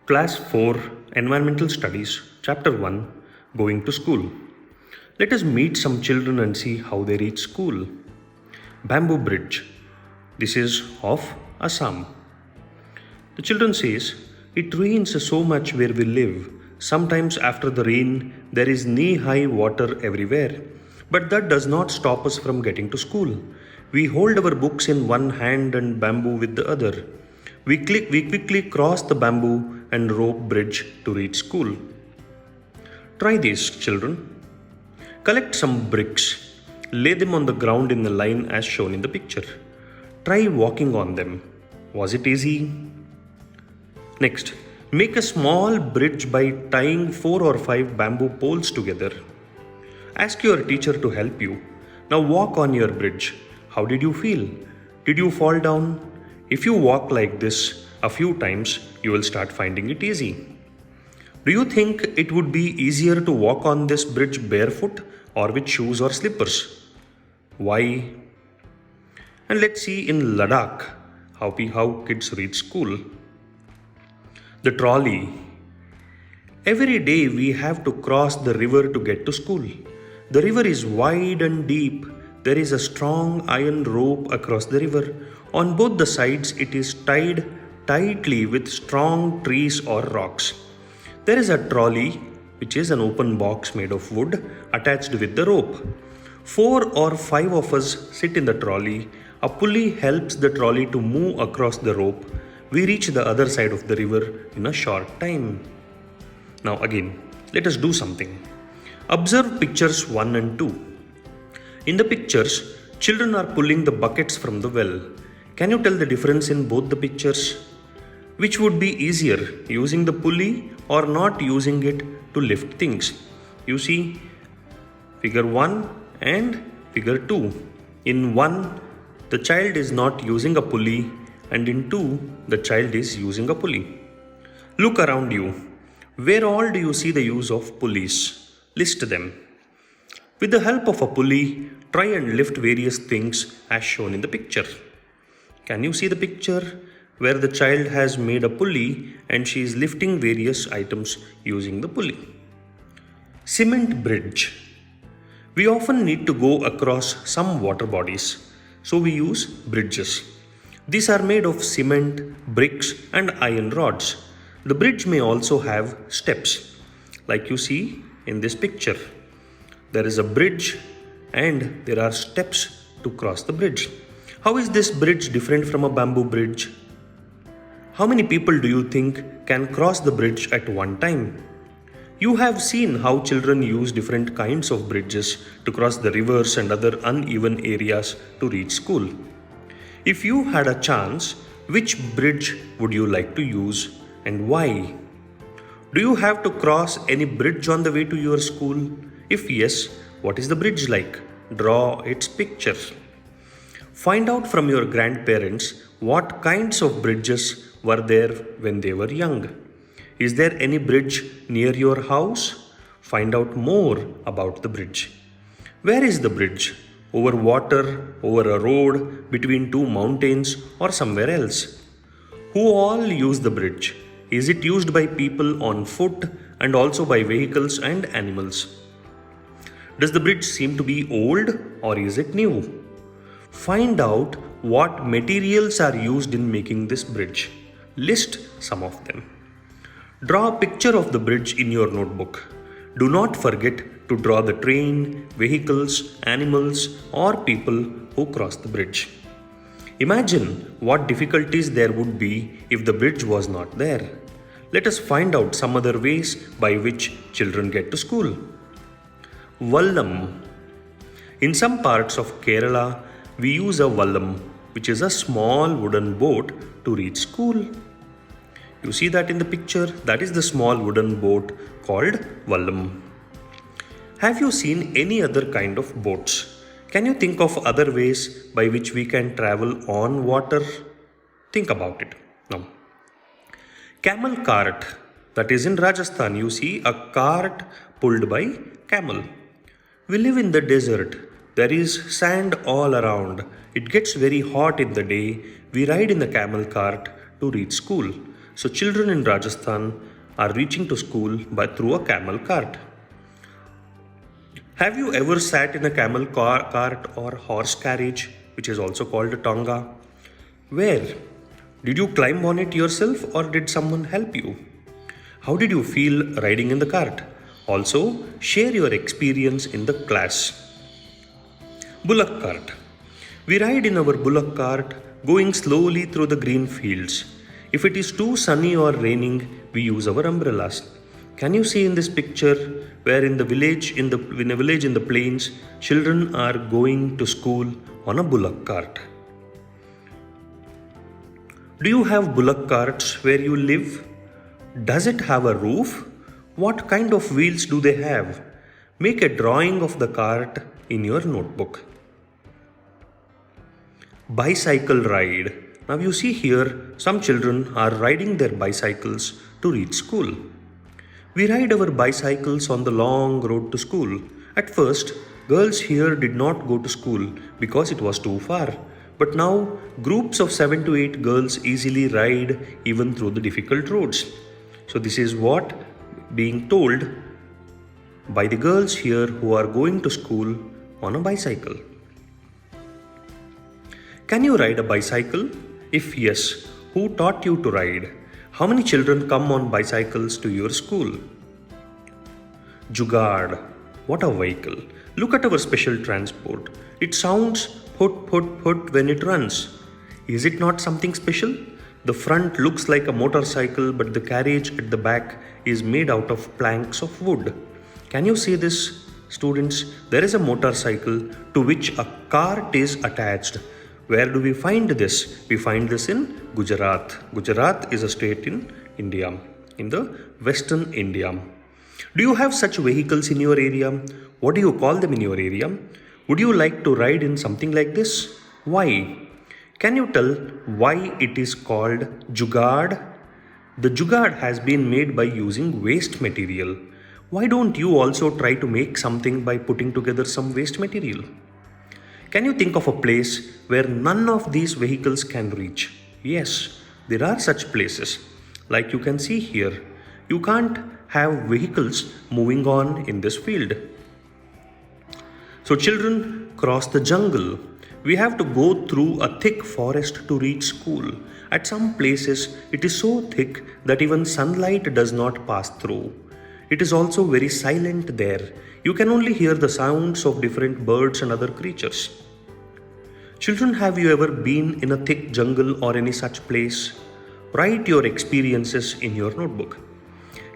Class 4 Environmental Studies, Chapter 1 Going to School. Let us meet some children and see how they reach school. Bamboo Bridge. This is of Assam. The children says, it rains so much where we live. Sometimes after the rain, there is knee-high water everywhere. But that does not stop us from getting to school. We hold our books in one hand and bamboo with the other. We quickly cross the bamboo and rope bridge to reach school. Try this, children. Collect some bricks. Lay them on the ground in a line as shown in the picture. Try walking on them. Was it easy? Next, make a small bridge by tying 4 or 5 bamboo poles together. Ask your teacher to help you. Now walk on your bridge. How did you feel? Did you fall down? If you walk like this a few times, you will start finding it easy. Do you think it would be easier to walk on this bridge barefoot or with shoes or slippers? Why? And let's see in Ladakh how kids reach school. The trolley. Every day we have to cross the river to get to school. The river is wide and deep. There is a strong iron rope across the river. On both the sides it is tied tightly with strong trees or rocks. There is a trolley, which is an open box made of wood attached with the rope. 4 or 5 of us sit in the trolley. A pulley helps the trolley to move across the rope. We reach the other side of the river in a short time. Now again, let us do something. Observe pictures 1 and 2. In the pictures, children are pulling the buckets from the well. Can you tell the difference in both the pictures? Which would be easier, using the pulley or not using it to lift things? You see, figure 1 and figure 2. In 1, the child is not using a pulley, and in 2, the child is using a pulley. Look around you. Where all do you see the use of pulleys? List them. With the help of a pulley, try and lift various things as shown in the picture. Can you see the picture where the child has made a pulley and she is lifting various items using the pulley? Cement bridge. We often need to go across some water bodies, so we use bridges. These are made of cement, bricks and iron rods. The bridge may also have steps, like you see in this picture. There is a bridge and there are steps to cross the bridge. How is this bridge different from a bamboo bridge? How many people do you think can cross the bridge at one time? You have seen how children use different kinds of bridges to cross the rivers and other uneven areas to reach school. If you had a chance, which bridge would you like to use and why? Do you have to cross any bridge on the way to your school? If yes, what is the bridge like? Draw its picture. Find out from your grandparents what kinds of bridges were there when they were young. Is there any bridge near your house? Find out more about the bridge. Where is the bridge? Over water, over a road, between 2 mountains, or somewhere else? Who all use the bridge? Is it used by people on foot and also by vehicles and animals? Does the bridge seem to be old or is it new? Find out what materials are used in making this bridge. List some of them. Draw a picture of the bridge in your notebook. Do not forget to draw the train, vehicles, animals, or people who cross the bridge. Imagine what difficulties there would be if the bridge was not there. Let us find out some other ways by which children get to school. Vallam. In some parts of Kerala, we use a vallam, which is a small wooden boat to reach school. You see that in the picture? That is the small wooden boat called vallam. Have you seen any other kind of boats? Can you think of other ways by which we can travel on water? Think about it. Now, camel cart. That is in Rajasthan. You see a cart pulled by camel. We live in the desert. There is sand all around. It gets very hot in the day. We ride in the camel cart to reach school. So children in Rajasthan are reaching to school by through a camel cart. Have you ever sat in a cart or horse carriage, which is also called a tonga? Where? Did you climb on it yourself or did someone help you? How did you feel riding in the cart? Also, share your experience in the class. Bullock cart. We ride in our bullock cart going slowly through the green fields. If it is too sunny or raining, we use our umbrellas. Can you see in this picture where in a village in the plains, children are going to school on a bullock cart? Do you have bullock carts where you live? Does it have a roof? What kind of wheels do they have? Make a drawing of the cart in your notebook. Bicycle ride. Now you see here some children are riding their bicycles to reach school. We ride our bicycles on the long road to school. At first, girls here did not go to school because it was too far. But now, groups of 7 to 8 girls easily ride even through the difficult roads. So this is what being told by the girls here who are going to school on a bicycle. Can you ride a bicycle? If yes, who taught you to ride? How many children come on bicycles to your school? Jugaad. What a vehicle. Look at our special transport. It sounds put when it runs. Is it not something special? The front looks like a motorcycle, but the carriage at the back is made out of planks of wood. Can you see this, students? There is a motorcycle to which a cart is attached. Where do we find this? We find this in Gujarat. Gujarat is a state in India, in the western India. Do you have such vehicles in your area? What do you call them in your area? Would you like to ride in something like this? Why? Can you tell why it is called Jugaad? The Jugaad has been made by using waste material. Why don't you also try to make something by putting together some waste material? Can you think of a place where none of these vehicles can reach? Yes, there are such places. Like you can see here, you can't have vehicles moving on in this field. So children cross the jungle. We have to go through a thick forest to reach school. At some places, it is so thick that even sunlight does not pass through. It is also very silent there. You can only hear the sounds of different birds and other creatures. Children, have you ever been in a thick jungle or any such place? Write your experiences in your notebook.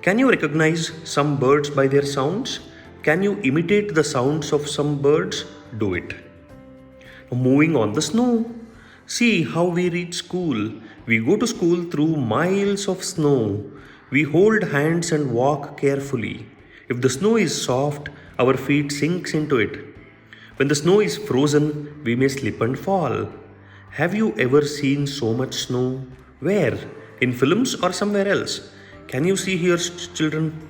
Can you recognize some birds by their sounds? Can you imitate the sounds of some birds? Do it. Moving on the snow. See how we reach school. We go to school through miles of snow. We hold hands and walk carefully. If the snow is soft, our feet sinks into it. When the snow is frozen, we may slip and fall. Have you ever seen so much snow? Where? In films or somewhere else? Can you see here, children?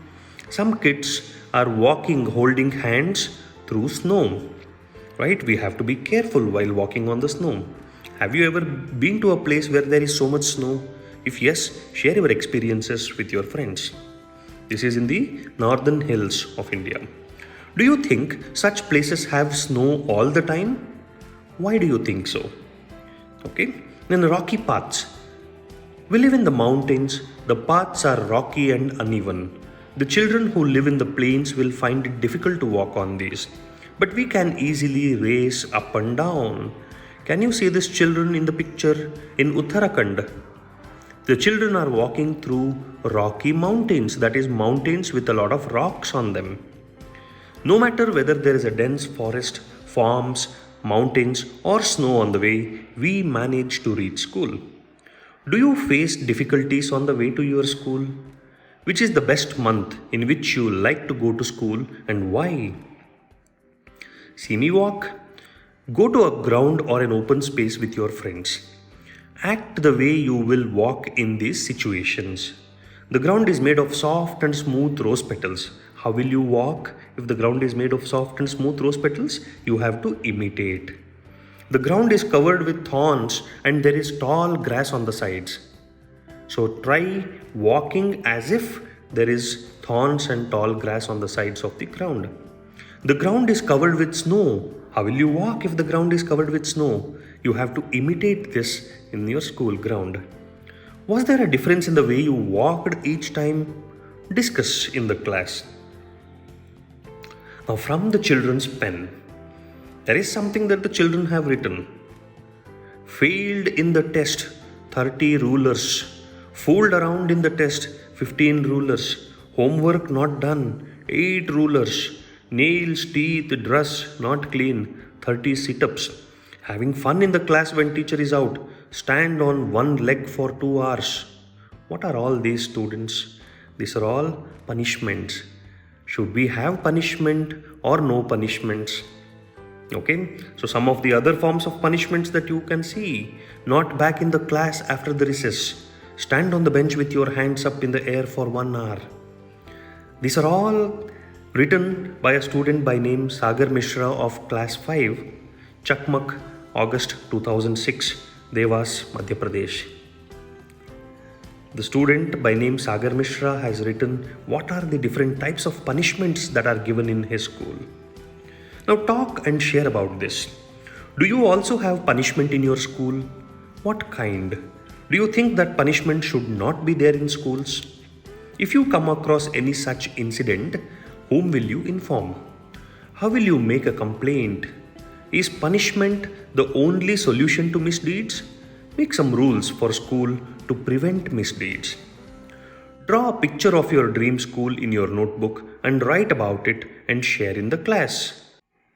Some kids are walking holding hands through snow. Right? We have to be careful while walking on the snow. Have you ever been to a place where there is so much snow? If yes, share your experiences with your friends. This is in the northern hills of India. Do you think such places have snow all the time? Why do you think so? Okay. Then rocky paths. We live in the mountains. The paths are rocky and uneven. The children who live in the plains will find it difficult to walk on these. But we can easily race up and down. Can you see these children in the picture in Uttarakhand? The children are walking through rocky mountains, that is, mountains with a lot of rocks on them. No matter whether there is a dense forest, farms, mountains, or snow on the way, we manage to reach school. Do you face difficulties on the way to your school? Which is the best month in which you like to go to school and why? See me walk? Go to a ground or an open space with your friends. Act the way you will walk in these situations. The ground is made of soft and smooth rose petals. How will you walk if the ground is made of soft and smooth rose petals? You have to imitate. The ground is covered with thorns and there is tall grass on the sides. So try walking as if there is thorns and tall grass on the sides of the ground. The ground is covered with snow. How will you walk if the ground is covered with snow? You have to imitate this in your school ground. Was there a difference in the way you walked each time? Discuss in the class. Now, from the children's pen, there is something that the children have written. Failed in the test, 30 rulers. Fooled around in the test, 15 rulers. Homework not done, 8 rulers. Nails, teeth, dress not clean, 30 sit ups. Having fun in the class when teacher is out, stand on one leg for 2 hours. What are all these, students? These are all punishments. Should we have punishment or no punishments? Okay, so some of the other forms of punishments that you can see: not back in the class after the recess, stand on the bench with your hands up in the air for 1 hour. These are all written by a student by name Sagar Mishra of class 5, Chakmak, August 2006, Devas, Madhya Pradesh. The student by name Sagar Mishra has written what are the different types of punishments that are given in his school. Now talk and share about this. Do you also have punishment in your school? What kind? Do you think that punishment should not be there in schools? If you come across any such incident, whom will you inform? How will you make a complaint? Is punishment the only solution to misdeeds? Make some rules for school to prevent misdeeds. Draw a picture of your dream school in your notebook and write about it and share in the class.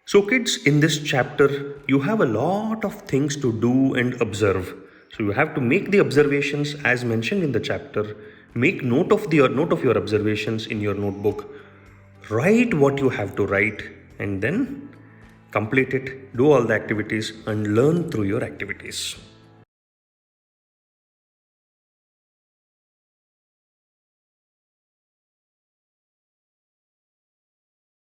So kids, in this chapter, you have a lot of things to do and observe. So you have to make the observations as mentioned in the chapter. Make note of your observations in your notebook. Write what you have to write and then complete it, do all the activities and learn through your activities.